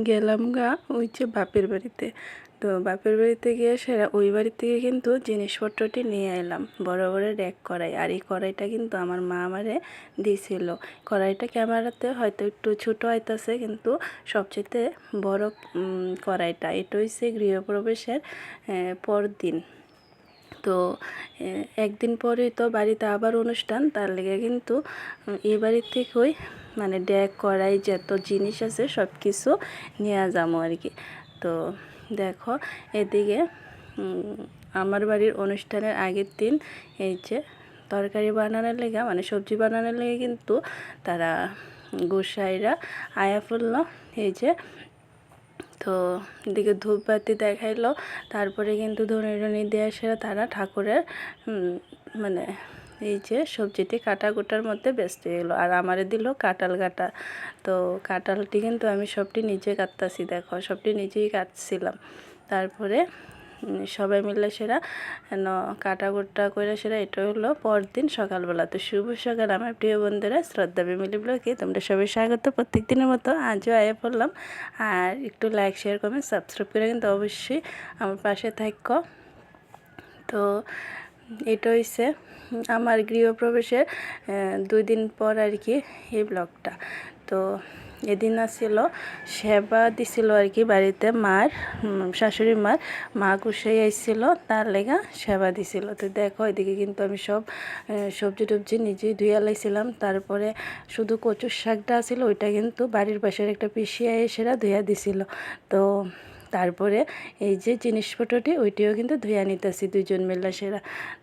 গেলাম গা ওই যে বাপের বাড়িতে। তো বাপের বাড়িতে গিয়ে সেরা ওই বাড়ি থেকে কিন্তু জিনিসপত্রটি নিয়ে এলাম, বড় বড় র্যাক কড়াই। আর এই কড়াইটা কিন্তু আমার মা আমারে দিয়েছিল। কড়াইটা ক্যামেরাতে হয়তো একটু ছোটো হইতেছে, কিন্তু সবচেয়ে বড় কড়াইটা। এটা হচ্ছে গৃহপ্রবেশের পরদিন। তো একদিন পরেই তো বাড়িতে আবার অনুষ্ঠান, তার লেগে কিন্তু এই বাড়ির থেকেই মানে ডেক কড়াই যত জিনিস আছে সব কিছু নিয়ে যাবো আর কি। তো দেখো এদিকে আমার বাড়ির অনুষ্ঠানের আগের দিন এই যে তরকারি বানানোর লেগে মানে সবজি বানানোর লেগে কিন্তু তারা গোসাইরা আয়া পড়লো। এই যে তো এদিকে ধূপবাতি দেখাইলো, তারপরে কিন্তু ধনে দিয়ে সেরা তারা ঠাকুরের মানে এই যে সবজিটি কাটা কুটার মধ্যে ব্যস্ত হয়ে গেলো। আর আমারে দিল কাঁঠাল কাটা। তো কাঁঠালটি কিন্তু আমি সবটি নিজে কাটতাছি, দেখো সবটি নিজেই কাটছিলাম। তারপরে সবাই মিলে সেরা কাটা কুটা করে সেরা এটা হলো পরদিন সকালবেলা। তো শুভ সকাল আমার প্রিয় বন্ধুরা, শ্রদ্ধা ফ্যামিলি ব্লগে তোমরা সবাই স্বাগত। প্রত্যেক দিনের মতো আজও আয়া পড়লাম। আর একটু লাইক শেয়ার কমেন্ট সাবস্ক্রাইব করে কিন্তু অবশ্যই আমার পাশে থাকো। তো এটা হচ্ছে আমার গৃহপ্রবেশের 2 দিন পর আর কি এই ব্লগটা। তো এদিন আসছিল সেবা দিছিল আর কি বাড়িতে, মার শাশুড়ি মার মা গুসাই আইছিল, তার লেগা সেবা দিছিল। তো দেখো এদিকে কিন্তু আমি সব সবজি টবজি নিজেই ধুয়ে লাইছিলাম। তারপরে শুধু কচুর শাকটা আছিল, ওইটা কিন্তু বাড়ির পাশের একটা পিসিয়া এসেরা ধুয়া দিছিল। তো তারপরে এই যে জিনিসপত্রটি ওইটিও কিন্তু ধুয়া নিতেছি দুজন মিলে সেরা।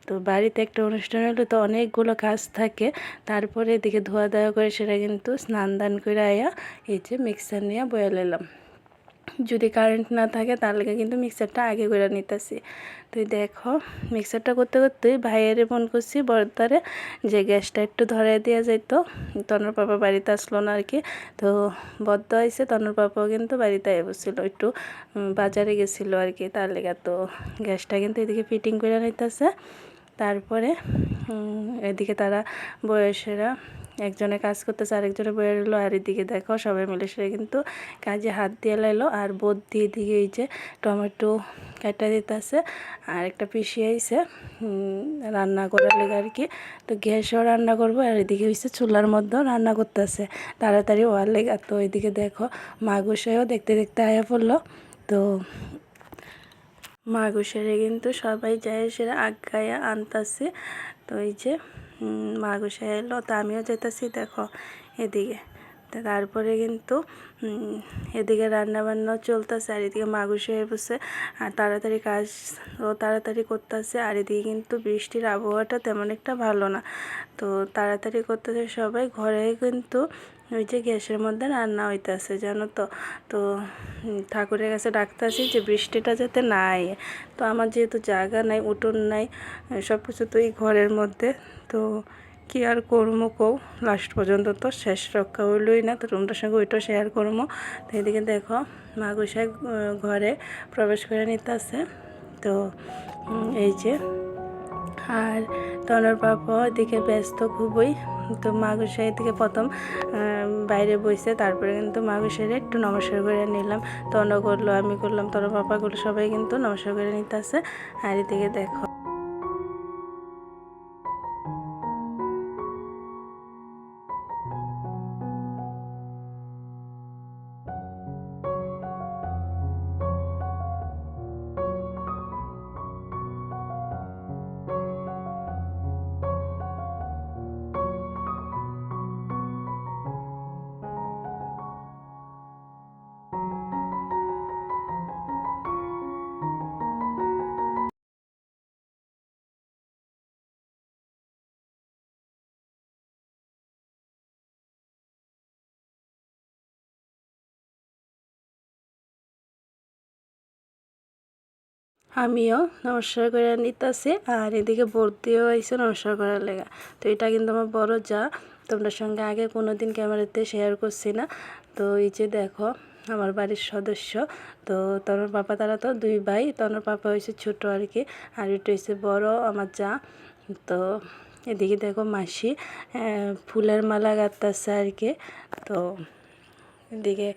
তো বাড়িতে একটা অনুষ্ঠান হলে তো অনেকগুলো কাজ থাকে। তারপরে এদিকে ধোয়া দেওয়া করে সেটা কিন্তু স্নান দান করে আয়া এই যে মিক্সার নিয়ে বয়ে নিলাম। যদি কারেন্ট না থাকে তাহলে কিন্তু মিক্সারটা আগে করে নিতেছি। তো দেখো মিক্সারটা করতে করতেই ভাইয়ের ফোন করছি বড়দারে যে গ্যাসটা একটু ধরে দেওয়া যাইতো। তনুর পাপা বাড়িতে আসলো না আর কি। তো বদ্ধ হয়েছে, তনুর পাপাও কিন্তু বাড়িতে বসছিল, একটু বাজারে গেছিলো আর কি, তার লেগে। তো গ্যাসটা কিন্তু এদিকে ফিটিং করে নিতেছে। তারপরে এদিকে তারা বয়সেরা একজনে কাজ করতেছে, আরেকজনে বয়ে রইলো। আর এদিকে দেখো সবাই মিলে সে কিন্তু কাজে হাত দিয়ে লাইলো। আর বোধ দিয়ে দিকে এই যে টমেটো কাটা দিতেছে। আর একটা পিসি আইছে রান্না করার লেগে আর কি। তো গ্যাসও রান্না করবো, আর এদিকে হচ্ছে চুলার মধ্যেও রান্না করতেছে তাড়াতাড়ি হওয়ার লেগে। তো এদিকে দেখো মা গোসাইও দেখতে দেখতে আয়া পড়লো। তো মা গোসাইরে কিন্তু সবাই যায় সেরা আগায়া আনতাছে। তো এই যে মা গোসাই এলো, তো আমিও যেতেছি দেখো এদিকে। তারপরে কিন্তু এদিকে রান্নাবান্নাও চলতেছে, আর এদিকে মা গোসাই বসে আর তাড়াতাড়ি কাজ ও তাড়াতাড়ি করতেছে। আর এদিকে কিন্তু বৃষ্টির আবহাওয়াটা তেমন একটা ভালো না। তো তাড়াতাড়ি করতেছে সবাই, ঘরে কিন্তু ওই যে গ্যাসের মধ্যে রান্না হইতেছে জানো তো। তো ঠাকুরের কাছে ডাকতেছি যে বৃষ্টিটা যাতে না আয়। তো আমার যেহেতু জায়গা নাই, উঠোন নাই, সব কিছু তো এই ঘরের মধ্যে। তো কি আর করবো কও, লাস্ট পর্যন্ত তো শেষ রক্ষা হইলই না। তো তোমরা সঙ্গে ওইটাও শেয়ার করবো। তো এদিকে দেখো মা গোসাই ঘরে প্রবেশ করে নিতেছে। তো এই যে আর তনুর পাপা এদিকে ব্যস্ত খুবই। তো মা গোসাই এদিকে প্রথম বাইরে বসে, তারপরে কিন্তু মা গোসাইরে একটু নমস্কার করে নিলাম। তনু করলো, আমি করলাম, তনুর পাপা করলো, সবাই কিন্তু নমস্কার করে নিতেছে। আর এদিকে দেখো আমিও নমস্কার করে নিতেছি। আর এদিকে বর্দিও আইসে নমস্কার করার লেগা। তো এটা কিন্তু আমার বড় যা, তোমরা সঙ্গে আগে কোনো দিন ক্যামেরাতে শেয়ার করছি না। তো এই যে দেখো আমার বাড়ির সদস্য। তো তনুর পাপা তারা তো 2 ভাই, তনুর পাপা হয়েছে ছোটো আর কি, আর এটা হয়েছে বড় আমার যা। তো এদিকে দেখো মাসি ফুলের মালা গাঁথতেছে আর কি। তো এদিকে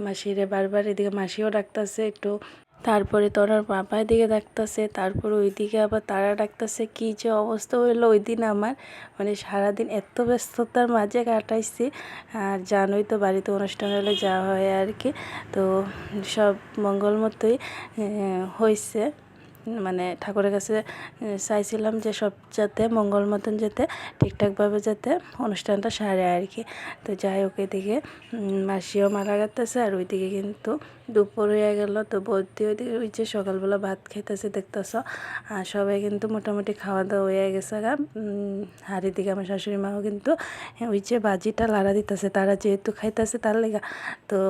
মাসিরে বারবার, এদিকে মাসিও ডাকতেছে একটু, তারপরে তরার পাপা এদিকে ডাকতেছে, তারপর ওইদিকে আবার তারা ডাকতেছে। কী যে অবস্থা হইলো ওই দিন আমার, মানে সারাদিন এত ব্যস্ততার মাঝে কাটাইছি। আর জানোই তো বাড়িতে অনুষ্ঠান হলে যাওয়া হয় আর কি। তো সব মঙ্গল মতোই হয়েছে, মানে ঠাকুরের কাছে চাইছিলাম যে সব যাতে মঙ্গল মতন যেতে ঠিকঠাকভাবে যাতে অনুষ্ঠানটা সারে আর কি। তো যাই হোক, এদিকে মাসিও মারা গেতেছে, আর ওইদিকে কিন্তু দুপুর হয়ে গেল। তো বৌদি ওইদিকে ওই যে সকালবেলা ভাত খাইতেছে দেখতেছ, আর সবাই কিন্তু মোটামুটি খাওয়া দাওয়া হয়ে গেছে গা। আর এদিকে আমার শাশুড়ি মাও কিন্তু ওই যে বাজিটা লাড়া দিতেছে, তারা যেহেতু খাইতেছে তার লেগা। তো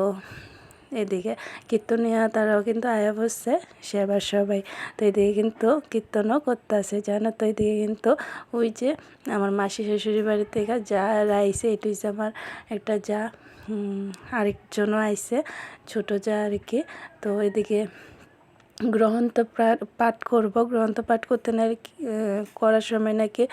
এদিকে কীর্তনিয়া তারাও কিন্তু আয়া বসছে সেবার সবাই। তো এদিকে কিন্তু কীর্তনও করতেছে জানো তো। এদিকে কিন্তু ওই যে আমার মাসি শ্বশুরি বাড়ি থেকে যা আইছে, এটু হচ্ছে আমার একটা যা, আরেকজনও আইছে ছোট যা আর কি। তো এদিকে গ্রন্থ পাঠ করব। গ্রন্থ পাঠ করতে না করার সময় নাকি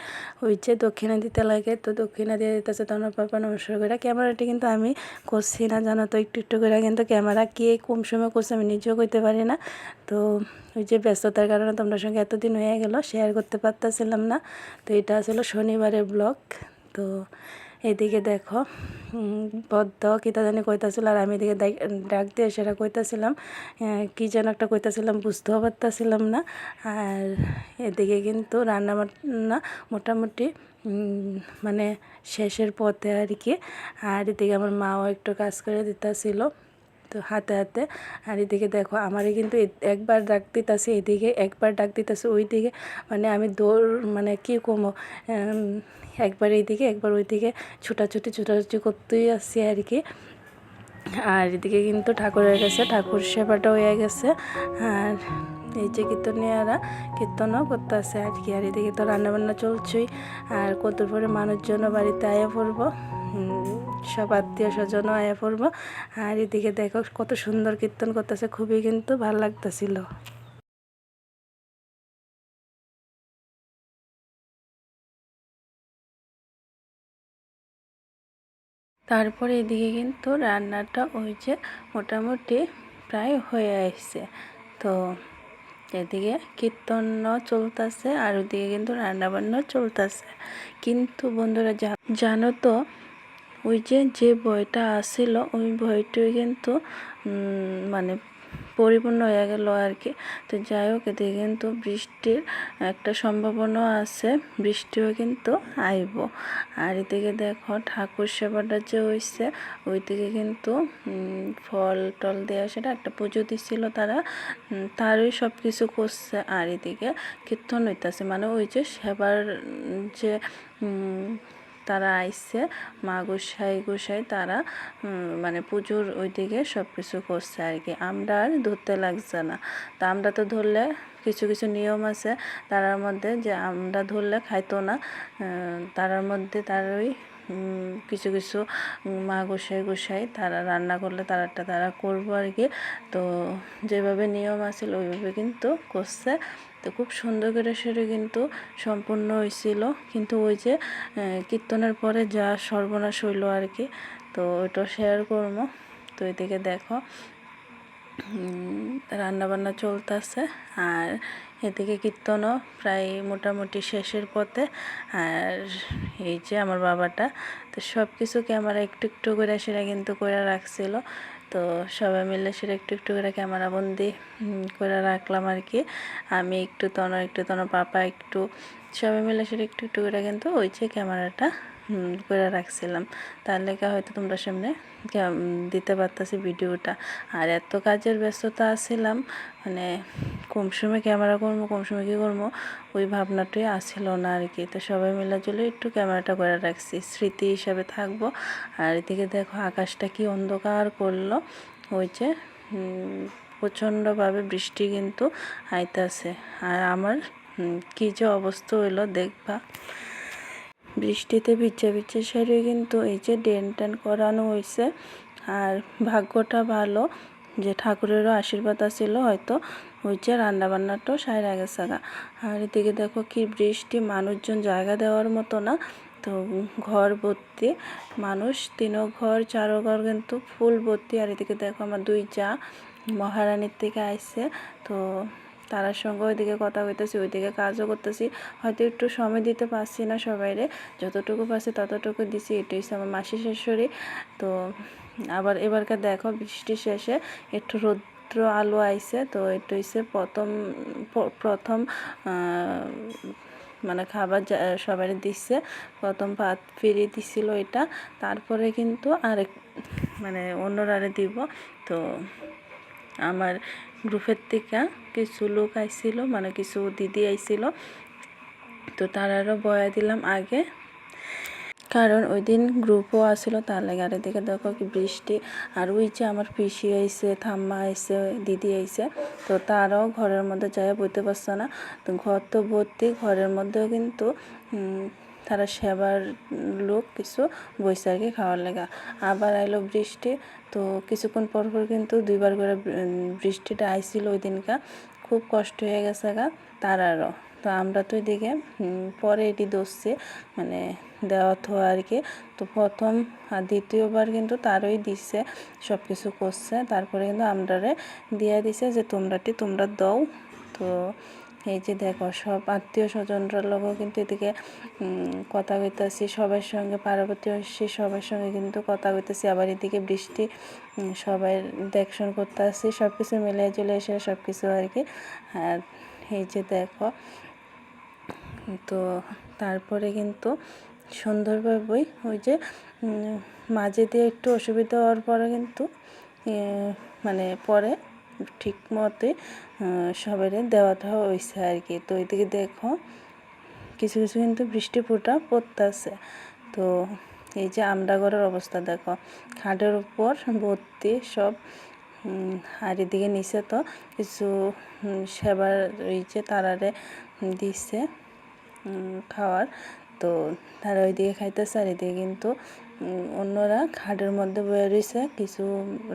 ওই যে দক্ষিণা দিতে লাগে। তো দক্ষিণা দিয়ে দিতেছে তখন পাপা নমস্কার করে। ক্যামেরাটি কিন্তু আমি করছি না জানো তো, একটু একটু করে, কিন্তু ক্যামেরা কে কোন সময় করছে আমি নিজেও করতে পারি না। তো ওই যে ব্যস্ততার কারণে তোমরা সঙ্গে এতদিন হয়ে গেল শেয়ার করতে পারতেছিলাম না। তো এটা আসলে শনিবারের ব্লগ। তো এদিকে দেখো পদ্ম কীটা জানি কইতাছিল, আর আমি এদিকে ডাক দিয়ে সেটা কইতাছিলাম, কী যেন একটা কইতাছিলাম, বুঝতেও পারতাছিলাম না। আর এদিকে কিন্তু রান্না বান্না মোটামুটি মানে শেষের পথে আর কি। আর এদিকে আমার মাও একটু কাজ করে দিতেছিল তো হাতে হাতে। আর এদিকে দেখো আমারই কিন্তু একবার ডাক দিতেছে এদিকে, একবার ডাক দিতেছে ওইদিকে, মানে আমি দৌড়, মানে কী কমো, একবার এইদিকে একবার ওইদিকে ছুটাছুটি করতেই আসছি আর কি। আর এদিকে কিন্তু ঠাকুরের কাছে ঠাকুর সেবাটা হয়ে গেছে। আর এই যে কীর্তনিয়ারা কীর্তনও করতে আসে আর কি। আর এদিকে তো রান্নাবান্না চলছেই। আর কত পরে মানুষজনও বাড়িতে আয়া পড়বো, সব আত্মীয় স্বজনও আয়া পড়বো। আর এদিকে দেখো কত সুন্দর কীর্তন করতেছে, খুবই কিন্তু ভালো লাগতেছিল। তারপরে এদিকে কিন্তু রান্নাটা ওই যে মোটামুটি প্রায় হয়ে আসছে। তো এদিকে কীর্তনও চলতেছে আর ওদিকে কিন্তু রান্নাবান্নাও চলতেছে। কিন্তু বন্ধুরা জানো তো, ওই যে ভয়টা আসছিল ওই ভয়টাই কিন্তু মানে পরিপূর্ণ হয়ে গেল আর কি। তো যাই হোক, এদিকে কিন্তু বৃষ্টির একটা সম্ভাবনা আছে, বৃষ্টিও কিন্তু আইব। আর এদিকে দেখো ঠাকুর সেবাটা যে হয়েছে, ওইদিকে কিন্তু ফল টল দেওয়া সেটা একটা পুজো দিচ্ছিল তারা, তারই সব কিছু করছে। আর এদিকে কীর্তন হইতেছে, মানে ওই যে সেবার যে তারা আইসে মা গোসাই তারা মানে পুজোর ওইদিকে সব কিছু করছে আর কি। আমরা আর ধরতে লাগছে না। তা আমরা তো ধরলে কিছু কিছু নিয়ম আছে তারার মধ্যে, যে আমরা ধরলে খাইতো না। তারার মধ্যে তার ওই কিছু কিছু মা গোসাই তারা রান্না করলে তারা করবো আর কি। তো যেভাবে নিয়ম আছিল ওইভাবে কিন্তু করছে। তো খুব সুন্দর করে সেটা কিন্তু সম্পূর্ণ হয়েছিল। কিন্তু ওই যে কীর্তনের পরে যা সর্বনাশ হইলো আর কি, তো ওইটা শেয়ার করবো। তো এদিকে দেখো রান্নাবান্না চলতেছে, আর এদিকে কীর্তনও প্রায় মোটামুটি শেষের পথে। আর এই যে আমার বাবাটা তো সব কিছু ক্যামেরা একটু একটু করে সেটা কিন্তু করে রাখছিল। তো সবাই মিলে সেটা একটু একটু করে ক্যামেরা বন্দি করে রাখলাম আর কি। আমি একটু তনর পাপা একটু, সবাই মিলে সেটা একটু একটু করে কিন্তু ওই যে ক্যামেরাটা করে রাখছিলাম। তার লেগে হয়তো তোমরা সামনে দিতে পারতেছি ভিডিওটা। আর এত কাজের ব্যস্ততা আসছিলাম, মানে কম সময় ক্যামেরা করবো, কম সময় কী করবো, ওই ভাবনাটাই আসছিল না আর কি। তো সবাই মিলে চলে একটু ক্যামেরাটা করে রাখছি, স্মৃতি হিসাবে থাকবো। আর এদিকে দেখো আকাশটা কি অন্ধকার করলো, ওই যে প্রচণ্ডভাবে বৃষ্টি কিন্তু আইতাছে। আর আমার কী যে অবস্থা হইলো দেখবা, বৃষ্টিতে ভিজে সারে কিন্তু এই যে ডেন করানো হয়েছে। আর ভাগ্যটা ভালো যে ঠাকুরেরও আশীর্বাদ ছিল, হয়তো ওই যে রান্নাবান্নাটাও সাইরা গেছে গা। আর এদিকে দেখো কি বৃষ্টি, মানুষজন জায়গা দেওয়ার মতো না। তো ঘর ভর্তি মানুষ, 3 ঘর 4 ঘর কিন্তু ফুল ভর্তি। আর এদিকে দেখো আমার 2 জা মহারানীর থেকে আইছে, তো তারার সঙ্গে ওইদিকে কথা কইতেছি, ওইদিকে কাজও করতেছি। হয়তো একটু সময় দিতে পারছি না সবাইরে, যতটুকু পারছি ততটুকু দিছি। এটা হচ্ছে আমার মাসি শাশুড়ি। তো আবার এবারকার দেখো বৃষ্টির শেষে একটু রৌদ্র আলো আইছে, তো এটা হচ্ছে প্রথম মানে খাবার সবাই দিচ্ছে, প্রথম ভাত ফিরিয়ে দিছিল এটা। তারপরে কিন্তু আরেক মানে অন্যরা দিব। তো আমার গ্রুপের থেকে কিছু লোক আইছিল, মানে কিছু দিদি আইছিল, তো তারারও বয়া দিলাম আগে, কারণ ওই দিন গ্রুপও আসছিল তার লাগে। আর এদিকে দেখো কি বৃষ্টি। আর ওই যে আমার পিসি আইছে, ঠাম্মা আইছে, দিদি আইছে, তো তারাও ঘরের মধ্যে যায় বইতে পারছে না। তো ঘর তো ভর্তি, ঘরের মধ্যেও কিন্তু তারা সেবার লোক কিছু বইছে আর কি খাওয়ার লেগা। আবার আইলো বৃষ্টি, তো কিছুক্ষণ পর পর কিন্তু 2বার করে বৃষ্টিটা আইছিল ওই দিনকা। খুব কষ্ট হয়ে গেছে গা তারারও। তো আমরা তো এদিকে পরে এটি দোষছে মানে দেওয়া তো আর কি। তো প্রথম আর দ্বিতীয়বার কিন্তু তারই দিচ্ছে, সব কিছু করছে। তারপরে কিন্তু আমরারে দিয়া দিছে যে তোমরা দাও। তো এই যে দেখো সব আত্মীয় স্বজনরার লগেও কিন্তু এদিকে কথা কইতাছি সবার সঙ্গে, পার্বতীবাসী সবার সঙ্গে কিন্তু কথা কইতাছি। আবার এদিকে বৃষ্টি, সবাই দেখশন করতেছি, সব কিছু মিলে চলে এসে সব কিছু আর কি। আর এই যে দেখো, তো তারপরে কিন্তু সুন্দরভাবেই ওই যে মাঝে দিয়ে একটু অসুবিধা হওয়ার পরে কিন্তু মানে পরে ঠিক মতোই সবাই দেওয়াটা হয়েছে আর কি। তো এদিকে দেখো কিছু কিছু কিন্তু বৃষ্টি ফোঁটা পড়তেছে। তো এই যে আমরা ঘরের অবস্থা দেখো, খাটের উপর ভর্তি সব। আর এদিকে নিচে তো কিছু সেবার ওই যে তারারে দিচ্ছে খাওয়ার, তো তারা ওইদিকে খাইতেছে। আর এদিকে কিন্তু অন্যরা খাটের মধ্যে বয়ে রয়েছে, কিছু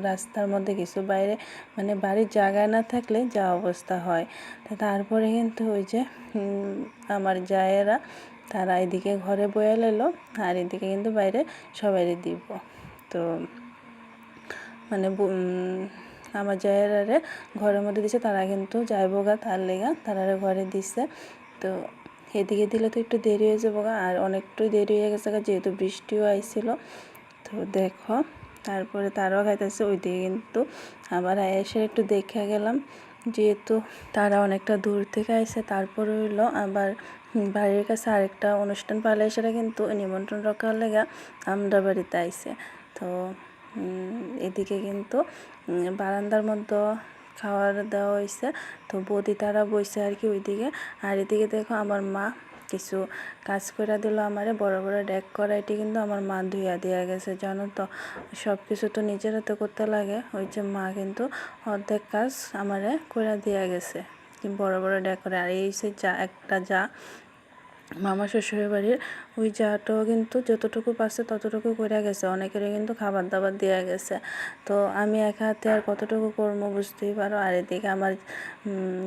রাস্তার মধ্যে, কিছু বাইরে, মানে বাড়ির জায়গা না থাকলে যা অবস্থা হয়। তারপরে কিন্তু ওই যে আমার জায়েরা তারা এদিকে ঘরে বয়ে এলো, আর এদিকে কিন্তু বাইরে সবাই দিব। তো মানে আমার জায়েরারে ঘরের মধ্যে দিছে, তারা কিন্তু যাইব গা তার লেগা তারারে ঘরে দিছে। তো এদিকে দিলে তো একটু দেরি হয়ে যাবো গা, আর অনেকটাই দেরি হয়ে গেছে গা যেহেতু বৃষ্টিও আইছিল। তো দেখো তারপরে তারাও খাইতেছে। ওইদিকে কিন্তু আবার এসে একটু দেখে গেলাম, যেহেতু তারা অনেকটা দূর থেকে আইছে। তারপরে হইলো আবার বাড়ির কাছে আরেকটা অনুষ্ঠান পালে, সেটা কিন্তু নিমন্ত্রণ রাখার লেগা আমরা বাড়িতে আইছে। তো এদিকে কিন্তু বারান্দার মধ্যে খাওয়ার দেওয়া হয়েছে, তো বৌদি তারা বইছে আর কি ওইদিকে। আর এদিকে দেখো আমার মা কিছু কাজ করে দিল আমারে, বড় বড় ডেক কড়াইটি কিন্তু আমার মা ধুইয়া দিয়া গেছে, জানো তো। সব কিছু তো নিজের হাতে করতে লাগে, ওই যে মা কিন্তু অর্ধেক কাজ আমারে করে দিয়া গেছে, বড় বড় ডেক কড়াই। আর এই সে একটা মামা শ্বশুরের বাড়ির ওই জাটাও কিন্তু যতটুকু পারছে ততটুকু করে গেছে, অনেকেরই কিন্তু খাবার দাবার দেওয়া গেছে। তো আমি একা হাতে আর কতটুকু করবো বুঝতেই পারো। আর এদিকে আমার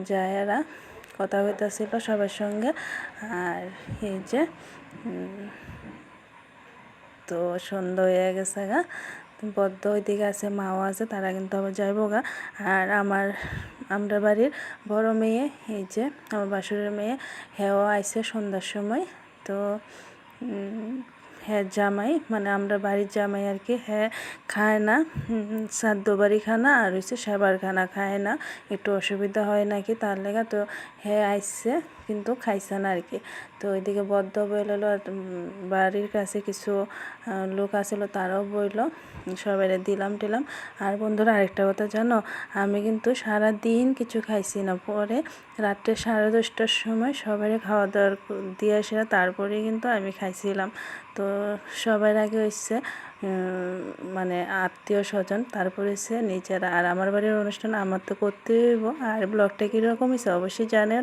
জায়েরা কথা হইতাছিল সবার সঙ্গে। আর এই যে তো সন্ধ্যা হয়ে গেছে গা, বদ্ধ ওইদিকে আছে, মাও আছে, তারা কিন্তু আবার যাইব গা। আর আমরা বাড়ির বড় মেয়ে, এই যে আমার বাসুরের মেয়ে, হ্যাঁও আইছে সন্ধ্যার সময়। তো হ্যাঁ জামাই, মানে আমরা বাড়ির জামাই আর কি, হ্যাঁ খায় না শ্রাদ্ধ বাড়ি খানা, আর হচ্ছে সেবার খানা খায় না, একটু অসুবিধা হয় নাকি তার লেগা। তো হ্যাঁ আইসছে কিন্তু খাইছে না আর কি। তো ওইদিকে বদ্ধ বইল, আর বাড়ির কাছে কিছু লোক আসলো, তারাও বইল, সবাই দিলাম টিলাম। আর বন্ধুরা আরেকটা কথা জানো, আমি কিন্তু সারাদিন কিছু খাইছি না, পরে রাত্রে 10:30টার সময় সবাই খাওয়া দাওয়া দিয়ে আসে, তারপরে কিন্তু আমি খাইছিলাম। তো সবার আগে হচ্ছে মানে আত্মীয় স্বজন, তারপরে হচ্ছে নিজেরা। আর আমার বাড়ির অনুষ্ঠান আমার তো করতেই হইব। আর ব্লগটা কীরকম হয়েছে অবশ্যই জানে।